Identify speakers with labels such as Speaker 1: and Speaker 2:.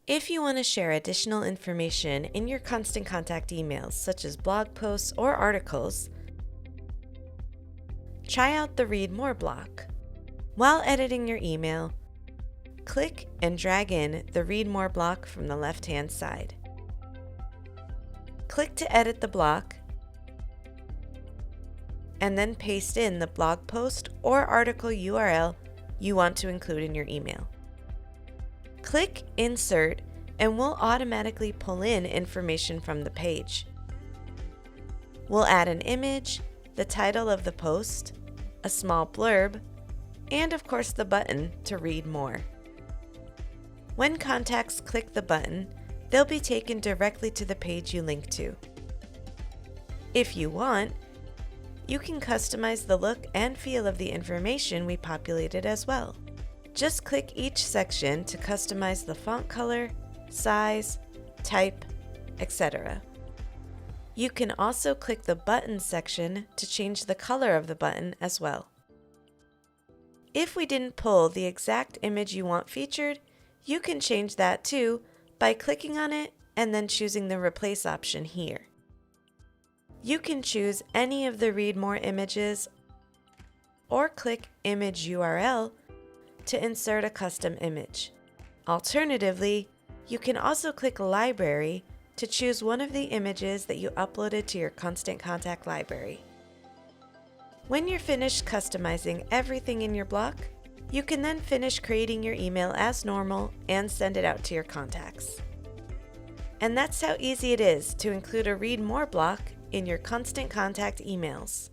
Speaker 1: If you want to share additional information in your Constant Contact emails, such as blog posts or articles, try out the Read More block. While editing your email, click and drag in the Read More block from the left-hand side. Click to edit the block, and then paste in the blog post or article URL you want to include in your email. Click Insert and we'll automatically pull in information from the page. We'll add an image, the title of the post, a small blurb, and of course the button to read more. When contacts click the button, they'll be taken directly to the page you link to. If you want, you can customize the look and feel of the information we populated as well. Just click each section to customize the font color, size, type, etc. You can also click the Buttons section to change the color of the button as well. If we didn't pull the exact image you want featured, you can change that too by clicking on it and then choosing the Replace option here. You can choose any of the Read More images or click Image URL to insert a custom image. Alternatively, you can also click Library to choose one of the images that you uploaded to your Constant Contact library. When you're finished customizing everything in your block, you can then finish creating your email as normal and send it out to your contacts. And that's how easy it is to include a Read More block in your Constant Contact emails.